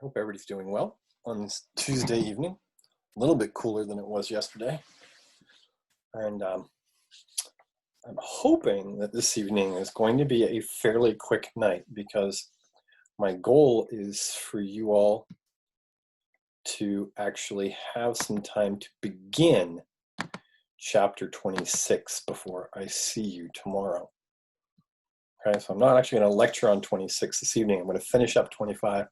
Hope everybody's doing well on this Tuesday evening. A little bit cooler than it was yesterday. And I'm hoping that this evening is going to be a fairly quick night because my goal is for you all to actually have some time to begin chapter 26 before I see you tomorrow. Okay, so I'm not actually going to lecture on 26 this evening. I'm going to finish up 25.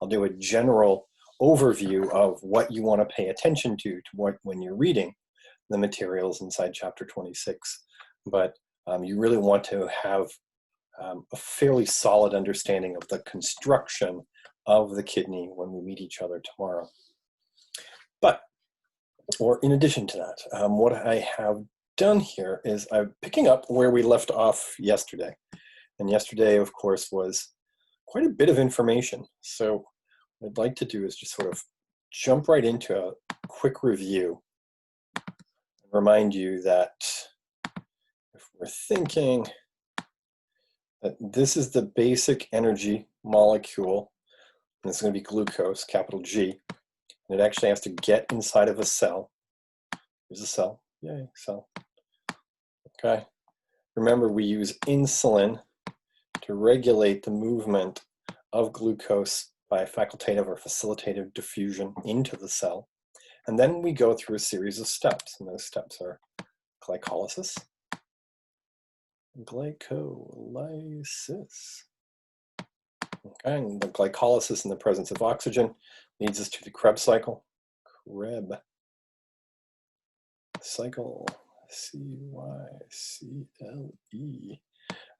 I'll do a general overview of what you want to pay attention to when you're reading the materials inside chapter 26. But you really want to have a fairly solid understanding of the construction of the kidney when we meet each other tomorrow. Or in addition to that, what I have done here is I'm picking up where we left off yesterday. And yesterday, of course, was quite a bit of information. So what I'd like to do is just sort of jump right into a quick review and remind you that if we're thinking that this is the basic energy molecule, and it's going to be glucose, capital G, and it actually has to get inside of a cell. Here's a cell. Yay, cell. Okay. Remember, we use insulin to regulate the movement of glucose by facultative or facilitative diffusion into the cell. And then we go through a series of steps, and those steps are glycolysis, Okay, and the glycolysis in the presence of oxygen leads us to the Krebs cycle. Krebs cycle, C-Y-C-L-E.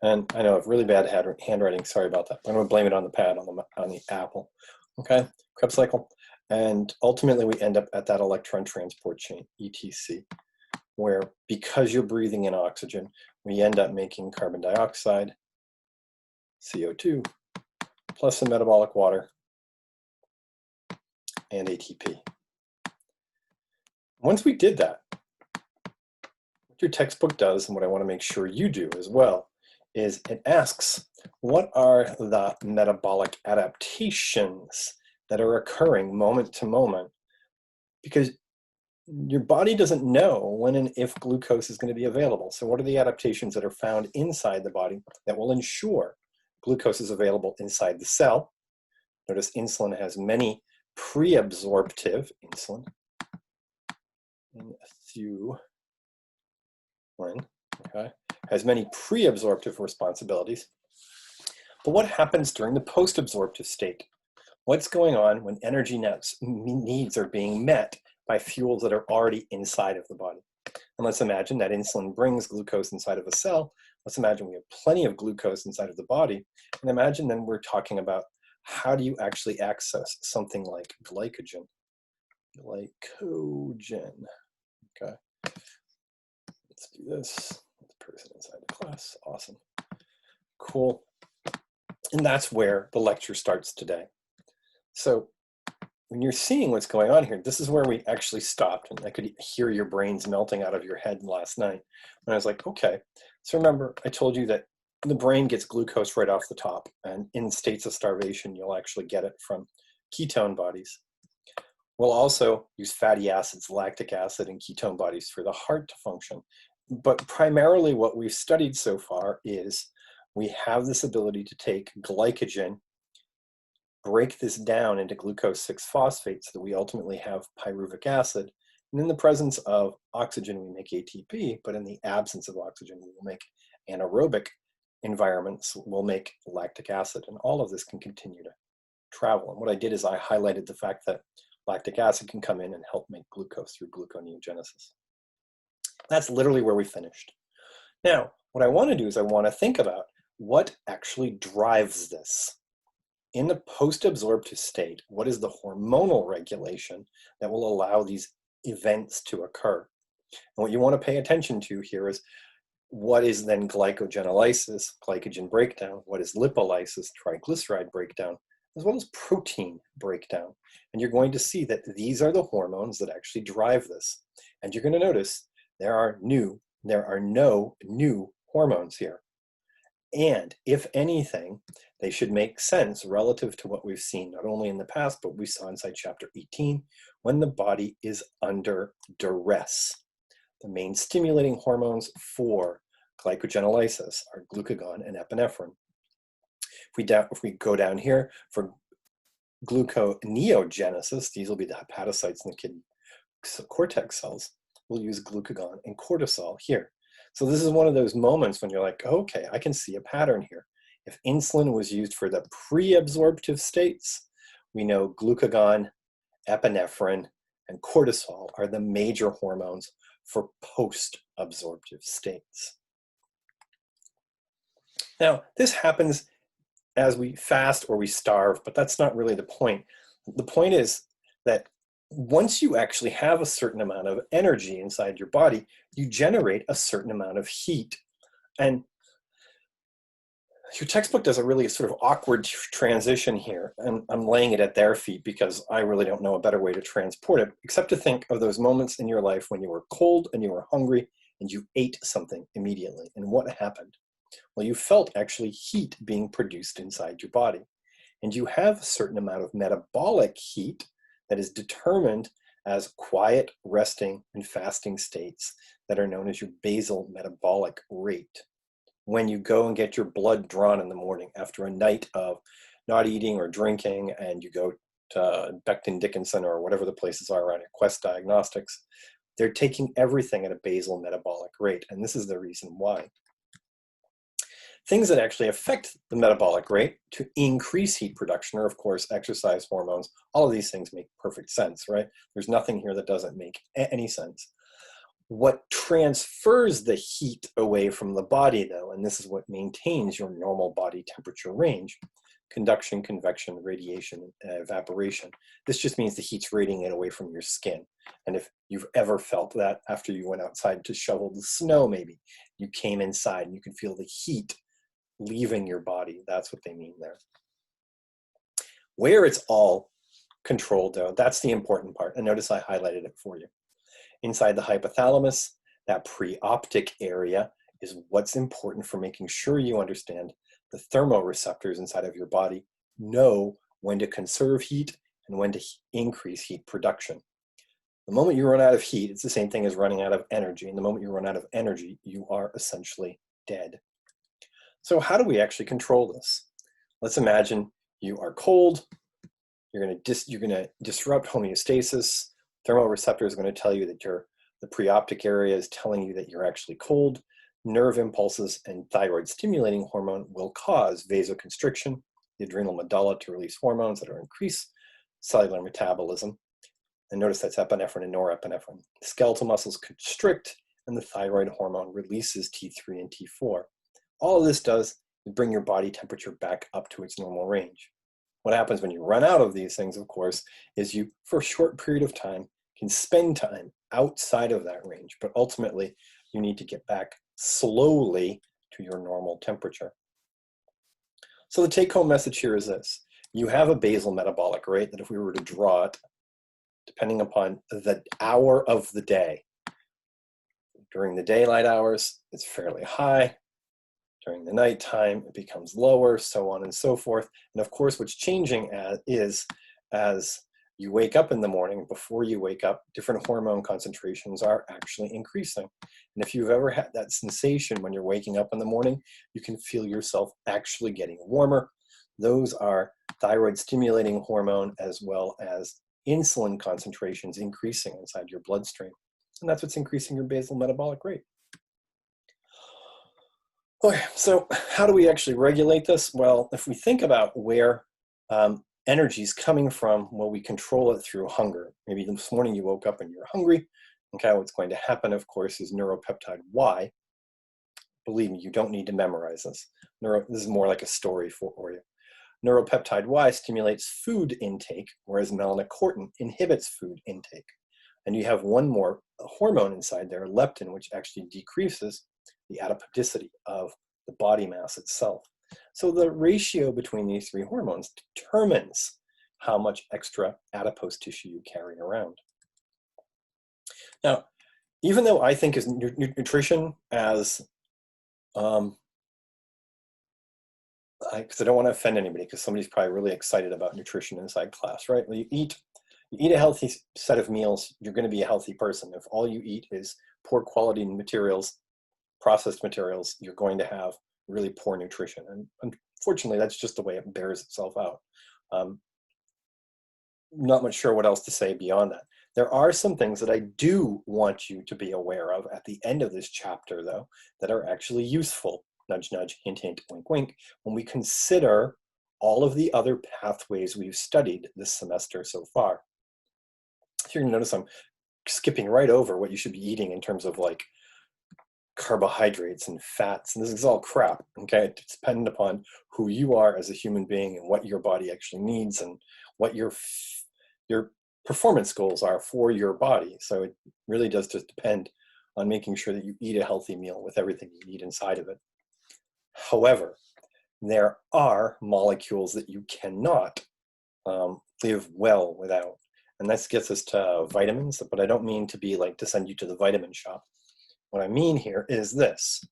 And I know I have really bad handwriting, sorry about that. I'm going to blame it on the pad, on the Apple. Okay, Krebs cycle. And ultimately we end up at that electron transport chain, ETC, where because you're breathing in oxygen, we end up making carbon dioxide, CO2, plus some metabolic water, and ATP. Once we did that, what your textbook does, and what I want to make sure you do as well, is it asks, what are the metabolic adaptations that are occurring moment to moment? Because your body doesn't know when and if glucose is going to be available. So what are the adaptations that are found inside the body that will ensure glucose is available inside the cell? Notice insulin has many pre-absorptive, insulin, okay, has many pre-absorptive responsibilities. But what happens during the post-absorptive state? What's going on when energy needs are being met by fuels that are already inside of the body? And let's imagine that insulin brings glucose inside of a cell. Let's imagine we have plenty of glucose inside of the body. And imagine then we're talking about how do you actually access something like glycogen? Glycogen, okay. Let's do this. Person inside the class, awesome. Cool. And that's where the lecture starts today. So when you're seeing what's going on here, this is where we actually stopped, and I could hear your brains melting out of your head last night. And I was like, okay, so remember I told you that the brain gets glucose right off the top, and in states of starvation, you'll actually get it from ketone bodies. We'll also use fatty acids, lactic acid, and ketone bodies for the heart to function. But primarily what we've studied so far is we have this ability to take glycogen, break this down into glucose 6-phosphate so that we ultimately have pyruvic acid. And in the presence of oxygen, we make ATP, but in the absence of oxygen, we will make anaerobic environments, we'll make lactic acid. And all of this can continue to travel. And what I did is I highlighted the fact that lactic acid can come in and help make glucose through gluconeogenesis. That's literally where we finished. Now, what I want to do is I want to think about what actually drives this. In the post-absorptive state, what is the hormonal regulation that will allow these events to occur? And what you want to pay attention to here is what is then glycogenolysis, glycogen breakdown, what is lipolysis, triglyceride breakdown, as well as protein breakdown. And you're going to see that these are the hormones that actually drive this. And you're going to notice there are no new hormones here. And if anything, they should make sense relative to what we've seen, not only in the past, but we saw inside chapter 18, when the body is under duress. The main stimulating hormones for glycogenolysis are glucagon and epinephrine. If we go down here for gluconeogenesis, these will be the hepatocytes in the kidney cortex cells. We'll use glucagon and cortisol here. So this is one of those moments when you're like, okay, I can see a pattern here. If insulin was used for the pre-absorptive states, we know glucagon, epinephrine, and cortisol are the major hormones for post-absorptive states. Now, this happens as we fast or we starve, but that's not really the point. The point is that once you actually have a certain amount of energy inside your body, you generate a certain amount of heat. And your textbook does a really sort of awkward transition here, and I'm laying it at their feet because I really don't know a better way to transport it, except to think of those moments in your life when you were cold and you were hungry and you ate something immediately. And what happened? Well, you felt actually heat being produced inside your body. And you have a certain amount of metabolic heat that is determined as quiet, resting, and fasting states that are known as your basal metabolic rate. When you go and get your blood drawn in the morning after a night of not eating or drinking, and you go to Becton Dickinson or whatever the places are around at Quest Diagnostics, they're taking everything at a basal metabolic rate. And this is the reason why. Things that actually affect the metabolic rate to increase heat production are, of course, exercise hormones. All of these things make perfect sense, right? There's nothing here that doesn't make any sense. What transfers the heat away from the body, though, and this is what maintains your normal body temperature range: conduction, convection, radiation, evaporation. This just means the heat's radiating it away from your skin. And if you've ever felt that after you went outside to shovel the snow, maybe, you came inside and you can feel the heat leaving your body. That's what they mean there. Where it's all controlled, though, that's the important part. And notice I highlighted it for you. Inside the hypothalamus, that preoptic area is what's important for making sure you understand the thermoreceptors inside of your body know when to conserve heat and when to increase heat production. The moment you run out of heat, it's the same thing as running out of energy. And the moment you run out of energy, you are essentially dead. So how do we actually control this? Let's imagine you are cold. You're going to disrupt homeostasis. Thermoreceptor is going to tell you that the preoptic area is telling you that you're actually cold. Nerve impulses and thyroid stimulating hormone will cause vasoconstriction, the adrenal medulla to release hormones that are increase cellular metabolism. And notice that's epinephrine and norepinephrine. The skeletal muscles constrict, and the thyroid hormone releases T3 and T4. All of this does is bring your body temperature back up to its normal range. What happens when you run out of these things, of course, is you, for a short period of time, can spend time outside of that range, but ultimately you need to get back slowly to your normal temperature. So the take-home message here is this: you have a basal metabolic rate that if we were to draw it, depending upon the hour of the day, during the daylight hours, it's fairly high. During the nighttime, it becomes lower, so on and so forth. And of course, what's changing is as you wake up in the morning, before you wake up, different hormone concentrations are actually increasing. And if you've ever had that sensation when you're waking up in the morning, you can feel yourself actually getting warmer. Those are thyroid stimulating hormone as well as insulin concentrations increasing inside your bloodstream. And that's what's increasing your basal metabolic rate. Okay, so how do we actually regulate this? Well, if we think about where energy is coming from, well, we control it through hunger. Maybe this morning you woke up and you're hungry. Okay, what's going to happen, of course, is neuropeptide Y. Believe me, you don't need to memorize this. This is more like a story for you. Neuropeptide Y stimulates food intake, whereas melanocortin inhibits food intake. And you have one more hormone inside there, leptin, which actually decreases the adipodicity of the body mass itself. So the ratio between these three hormones determines how much extra adipose tissue you carry around. Now, even though I think nutrition as because I don't want to offend anybody, because somebody's probably really excited about nutrition inside class, right? Well, you eat a healthy set of meals, you're going to be a healthy person. If all you eat is poor quality materials, processed materials, you're going to have really poor nutrition. And unfortunately, that's just the way it bears itself out. Not much sure what else to say beyond that. There are some things that I do want you to be aware of at the end of this chapter, though, that are actually useful. Nudge, nudge, hint, hint, wink, wink, when we consider all of the other pathways we've studied this semester so far. You're going to notice I'm skipping right over what you should be eating in terms of like carbohydrates and fats, and this is all crap, okay? It's dependent upon who you are as a human being and what your body actually needs and what your performance goals are for your body. So it really does just depend on making sure that you eat a healthy meal with everything you need inside of it. However, there are molecules that you cannot live well without. And this gets us to vitamins, but I don't mean to be like to send you to the vitamin shop. What I mean here is this.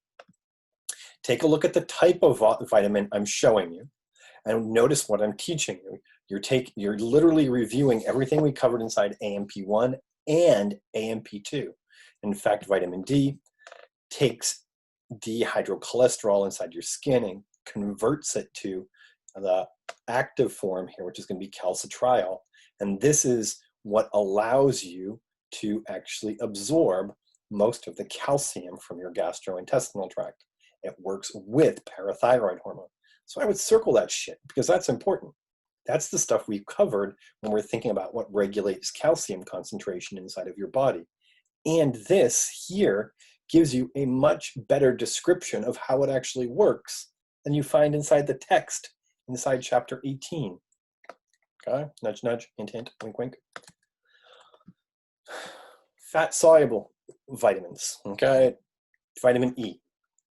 Take a look at the type of vitamin I'm showing you and notice what I'm teaching you. You're literally reviewing everything we covered inside AMP1 and AMP2. In fact, vitamin D takes dehydrocholesterol inside your skin and converts it to the active form here, which is going to be calcitriol. And this is what allows you to actually absorb most of the calcium from your gastrointestinal tract. It works with parathyroid hormone. So I would circle that shit because that's important. That's the stuff we've covered when we're thinking about what regulates calcium concentration inside of your body. And this here gives you a much better description of how it actually works than you find inside the text, inside chapter 18. Okay, nudge, nudge, hint, hint, wink, wink. Fat-soluble vitamins, okay? Vitamin E,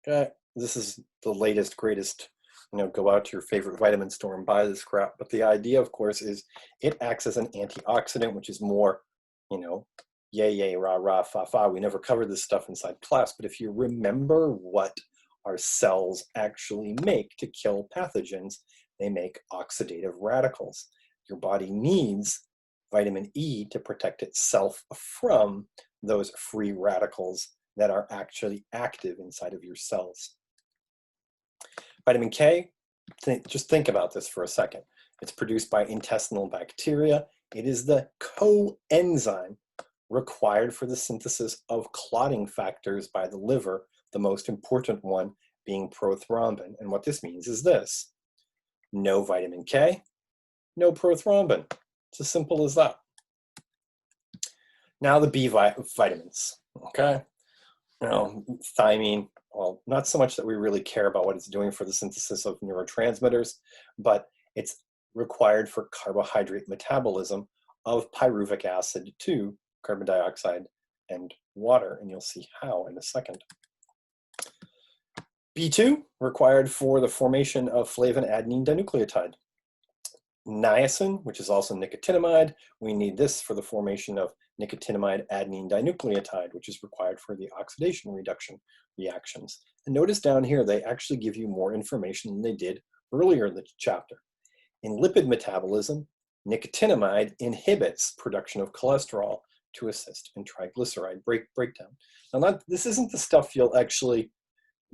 okay? This is the latest, greatest, go out to your favorite vitamin store and buy this crap. But the idea, of course, is it acts as an antioxidant, which is more, yay, yay, rah, rah, fa, fa. We never covered this stuff inside class, but if you remember what our cells actually make to kill pathogens, they make oxidative radicals. Your body needs vitamin E to protect itself from those free radicals that are actually active inside of your cells. Vitamin K, just think about this for a second. It's produced by intestinal bacteria. It is the coenzyme required for the synthesis of clotting factors by the liver, the most important one being prothrombin. And what this means is this: no vitamin K, no prothrombin. It's as simple as that. Now the B vitamins, okay? Thiamine, well, not so much that we really care about what it's doing for the synthesis of neurotransmitters, but it's required for carbohydrate metabolism of pyruvic acid to carbon dioxide and water, and you'll see how in a second. B2, required for the formation of flavin adenine dinucleotide. Niacin, which is also nicotinamide, we need this for the formation of nicotinamide adenine dinucleotide, which is required for the oxidation reduction reactions. And notice down here, they actually give you more information than they did earlier in the chapter. In lipid metabolism, nicotinamide inhibits production of cholesterol to assist in triglyceride breakdown. Now, this isn't the stuff you'll actually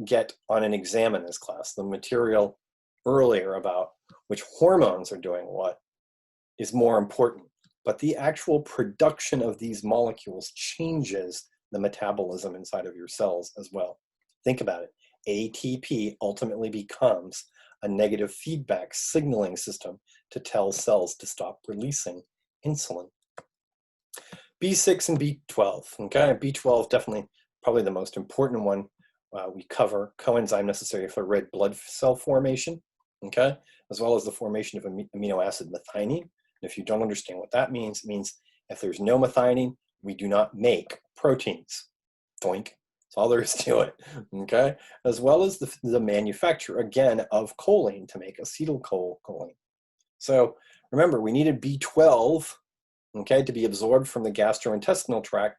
get on an exam in this class. The material earlier about which hormones are doing what is more important. But the actual production of these molecules changes the metabolism inside of your cells as well. Think about it. ATP ultimately becomes a negative feedback signaling system to tell cells to stop releasing insulin. B6 and B12, okay? B12 definitely probably the most important one. We cover coenzyme necessary for red blood cell formation, okay? As well as the formation of amino acid methionine. And if you don't understand what that means, it means if there's no methionine, we do not make proteins. Doink. That's all there is to it, okay? As well as the manufacture, again, of choline to make acetylcholine. So remember, we needed B12, okay, to be absorbed from the gastrointestinal tract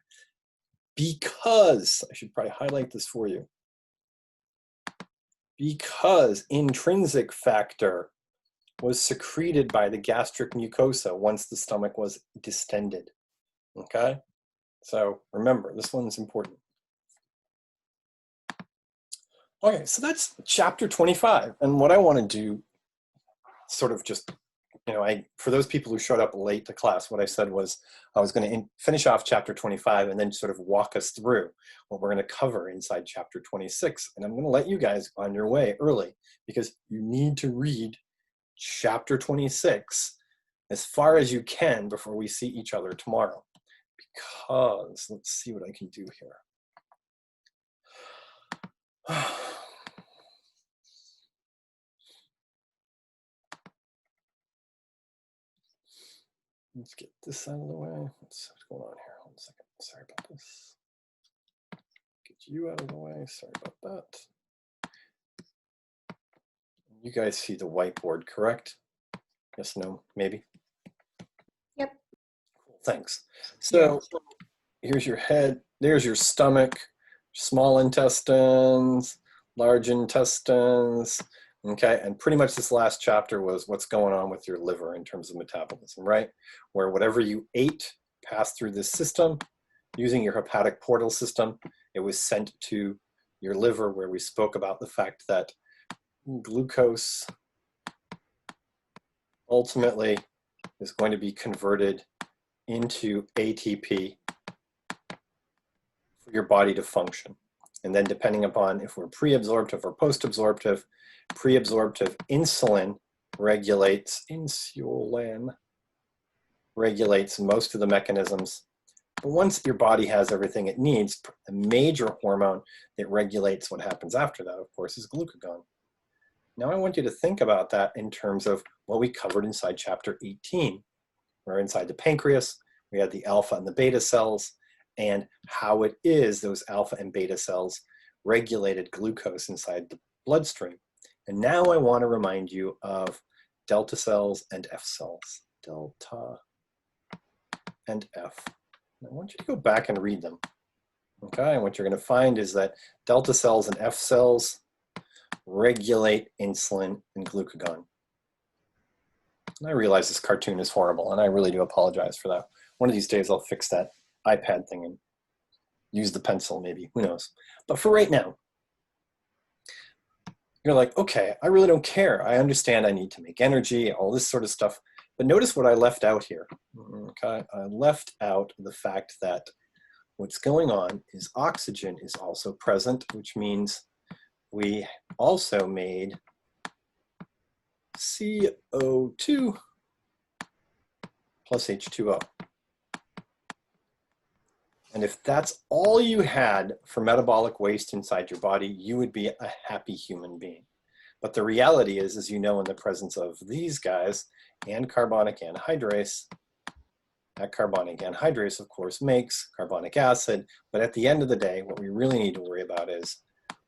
because, I should probably highlight this for you, Because intrinsic factor was secreted by the gastric mucosa once the stomach was distended. Okay, so remember, this one's important. Okay, so that's chapter 25. And what I want to do, sort of just, for those people who showed up late to class, what I said was I was going to finish off chapter 25 and then sort of walk us through what we're going to cover inside chapter 26. And I'm going to let you guys on your way early because you need to read chapter 26 as far as you can before we see each other tomorrow. Because, let's see what I can do here. Let's get this out of the way. What's going on here? 1 second. Sorry about this. Get you out of the way. Sorry about that. You guys see the whiteboard, correct? Yes, no, maybe? Yep. Cool, thanks. So here's your head. There's your stomach, small intestines, large intestines. Okay, and pretty much this last chapter was what's going on with your liver in terms of metabolism, right? Where whatever you ate passed through this system, using your hepatic portal system, it was sent to your liver, where we spoke about the fact that glucose ultimately is going to be converted into ATP for your body to function. And then depending upon if we're pre-absorptive or post-absorptive, pre-absorptive insulin regulates most of the mechanisms. But once your body has everything it needs, the major hormone that regulates what happens after that, of course, is glucagon. Now I want you to think about that in terms of what we covered inside chapter 18, where inside the pancreas, we had the alpha and the beta cells, and how it is those alpha and beta cells regulated glucose inside the bloodstream. And now I want to remind you of delta cells and F cells. Delta and F. And I want you to go back and read them. Okay, and what you're going to find is that delta cells and F cells regulate insulin and glucagon. And I realize this cartoon is horrible, and I really do apologize for that. One of these days I'll fix that iPad thing and use the pencil maybe, who knows. But for right now, you're like, okay, I really don't care. I understand I need to make energy, all this sort of stuff. But notice what I left out here. Okay, I left out the fact that what's going on is oxygen is also present, which means we also made CO2 plus H2O. And if that's all you had for metabolic waste inside your body, you would be a happy human being. But the reality is, as you know, in the presence of these guys and carbonic anhydrase, that carbonic anhydrase, of course, makes carbonic acid. But at the end of the day, what we really need to worry about is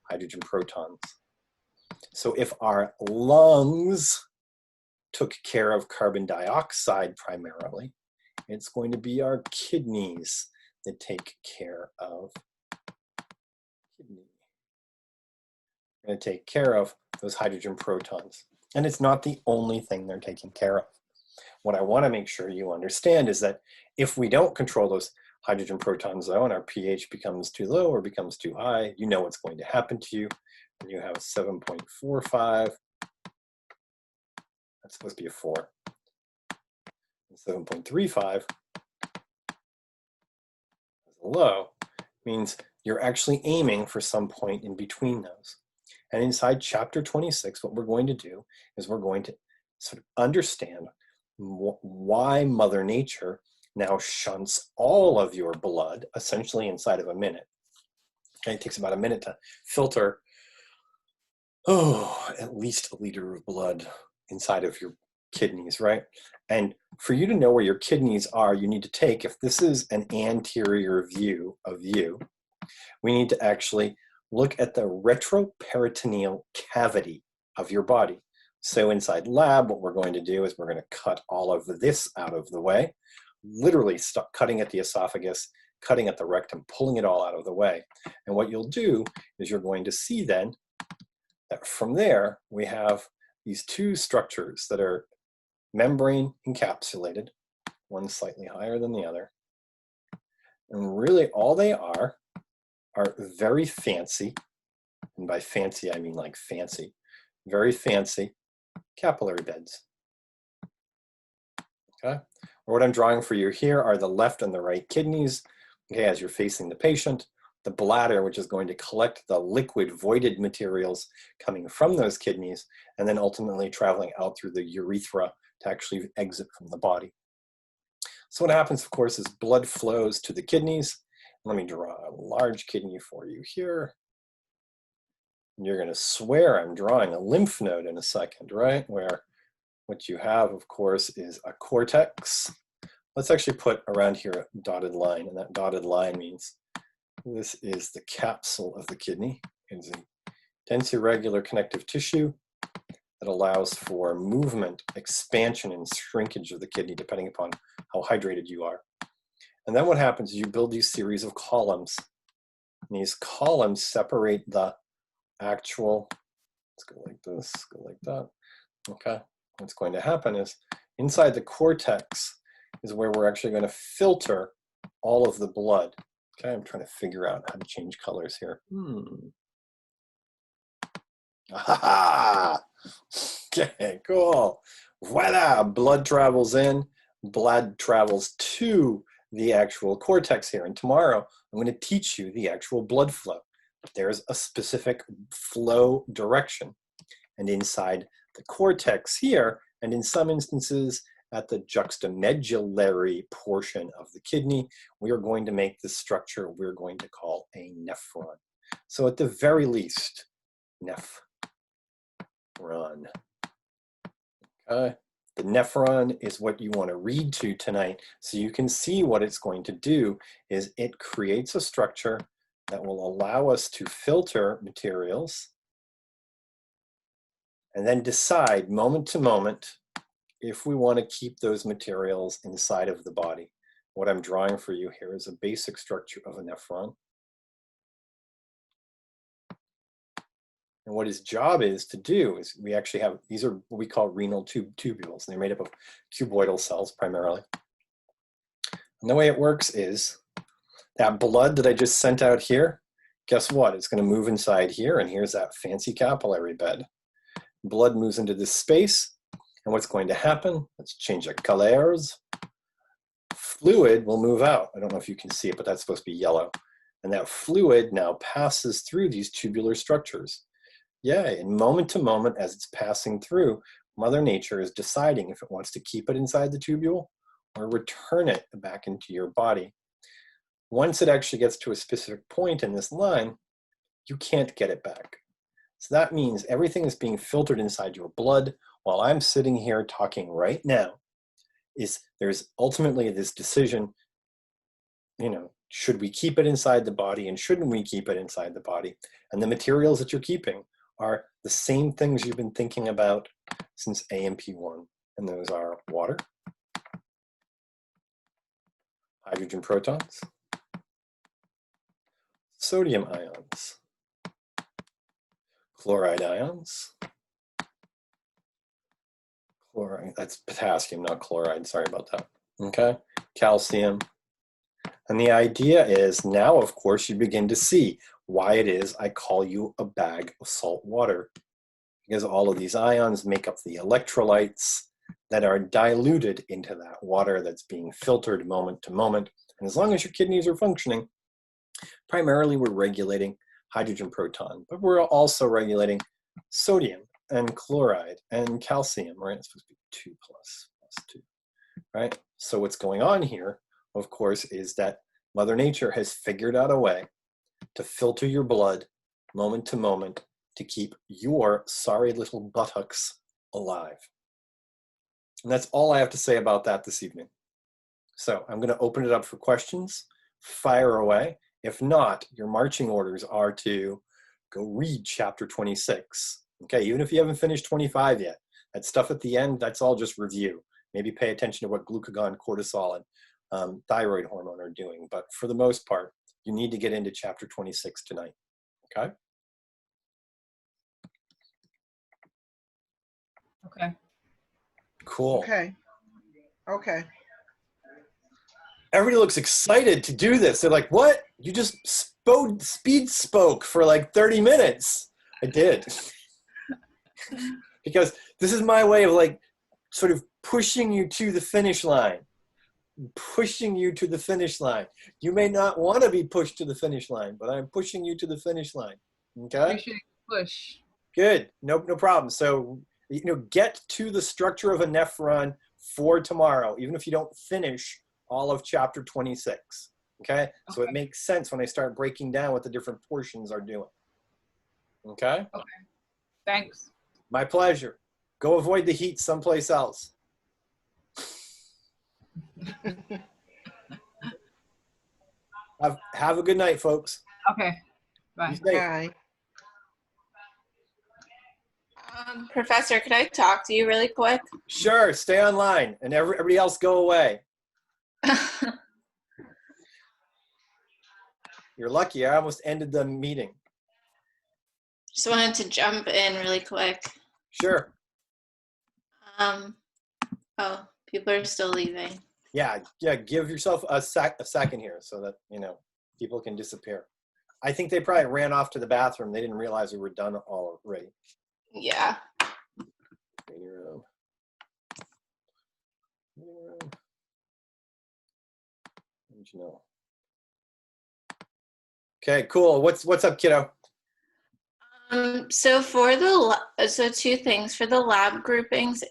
hydrogen protons. So if our lungs took care of carbon dioxide primarily, it's going to be our kidneys that take care of We're going to take care of those hydrogen protons. And it's not the only thing they're taking care of. What I want to make sure you understand is that if we don't control those hydrogen protons though, and our pH becomes too low or becomes too high, you know what's going to happen to you. And you have 7.45. That's supposed to be a 4. And 7.35 as a low means you're actually aiming for some point in between those. And inside chapter 26, what we're going to do is we're going to sort of understand why Mother Nature now shunts all of your blood essentially inside of a minute. Okay, it takes about a minute to filter, at least a liter of blood inside of your kidneys, right? And for you to know where your kidneys are, you need to take, if this is an anterior view of you, we need to actually look at the retroperitoneal cavity of your body. So inside lab, what we're going to do is we're going to cut all of this out of the way, literally stop cutting at the esophagus, cutting at the rectum, pulling it all out of the way. And what you'll do is you're going to see then From there, we have these two structures that are membrane encapsulated, one slightly higher than the other. And really all they are very fancy, and by fancy I mean like fancy, very fancy capillary beds. Okay, or what I'm drawing for you here are the left and the right kidneys, okay, as you're facing the patient, the bladder, which is going to collect the liquid voided materials coming from those kidneys, and then ultimately traveling out through the urethra to actually exit from the body. So what happens, of course, is blood flows to the kidneys. Let me draw a large kidney for you here. And you're going to swear I'm drawing a lymph node in a second, right? Where what you have, of course, is a cortex. Let's actually put around here a dotted line, and that dotted line means this is the capsule of the kidney. It's a dense irregular connective tissue that allows for movement, expansion, and shrinkage of the kidney depending upon how hydrated you are. And then what happens is you build these series of columns. And these columns separate the actual, let's go like this, go like that. Okay, what's going to happen is inside the cortex is where we're actually going to filter all of the blood. Okay, I'm trying to figure out how to change colors here. Okay, cool. Voila, blood travels in, blood travels to the actual cortex here. And tomorrow, I'm going to teach you the actual blood flow. There's a specific flow direction. And inside the cortex here, and in some instances at the juxtamedullary portion of the kidney, we are going to make this structure we're going to call a nephron. So at the very least, nephron. Okay. The nephron is what you want to read to tonight, so you can see what it's going to do is it creates a structure that will allow us to filter materials and then decide moment to moment if we want to keep those materials inside of the body. What I'm drawing for you here is a basic structure of a nephron. And what his job is to do is we actually have, these are what we call renal tubules. And they're made up of cuboidal cells primarily. And the way it works is that blood that I just sent out here, guess what? It's going to move inside here, and here's that fancy capillary bed. Blood moves into this space, and what's going to happen, let's change the colors. Fluid will move out. I don't know if you can see it, but that's supposed to be yellow. And that fluid now passes through these tubular structures. Yeah, and moment to moment as it's passing through, Mother Nature is deciding if it wants to keep it inside the tubule or return it back into your body. Once it actually gets to a specific point in this line, you can't get it back. So that means everything is being filtered inside your blood while I'm sitting here talking right now. There's ultimately this decision, should we keep it inside the body and shouldn't we keep it inside the body? And the materials that you're keeping are the same things you've been thinking about since AMP1. And those are water, hydrogen protons, sodium ions, chloride ions, chloride, that's potassium, not chloride, sorry about that. Okay, calcium. And the idea is now, of course, you begin to see why it is I call you a bag of salt water. Because all of these ions make up the electrolytes that are diluted into that water that's being filtered moment to moment. And as long as your kidneys are functioning, primarily we're regulating hydrogen proton, but we're also regulating sodium and chloride and calcium, right? It's supposed to be 2 plus 2, right? So what's going on here, of course, is that Mother Nature has figured out a way to filter your blood moment to moment to keep your sorry little buttocks alive. And that's all I have to say about that this evening. So I'm going to open it up for questions. Fire away. If not, your marching orders are to go read chapter 26. Okay, even if you haven't finished 25 yet, that stuff at the end, that's all just review. Maybe pay attention to what glucagon, cortisol, and thyroid hormone are doing. But for the most part, you need to get into chapter 26 tonight. Okay? Okay. Cool. Okay. Okay. Everybody looks excited to do this. They're like, what? You just speed spoke for like 30 minutes. I did. Because this is my way of like sort of pushing you to the finish line. Pushing you to the finish line. You may not want to be pushed to the finish line, but I'm pushing you to the finish line. Okay? Appreciate the push. Good. No problem. So, get to the structure of a nephron for tomorrow, even if you don't finish all of chapter 26. Okay? So it makes sense when I start breaking down what the different portions are doing. Okay? Okay. Thanks. My pleasure. Go avoid the heat someplace else. Have a good night, folks. Okay. Bye. Be safe. Bye. Professor, could I talk to you really quick? Sure, stay online, and everybody else go away. You're lucky. I almost ended the meeting. Just wanted to jump in really quick. Sure. Oh, people are still leaving. Yeah. Give yourself a second here so that people can disappear. I think they probably ran off to the bathroom. They didn't realize we were done already. Yeah. Meeting room. How'd you know? Okay, cool. What's up, kiddo? So for the two things for the lab groupings.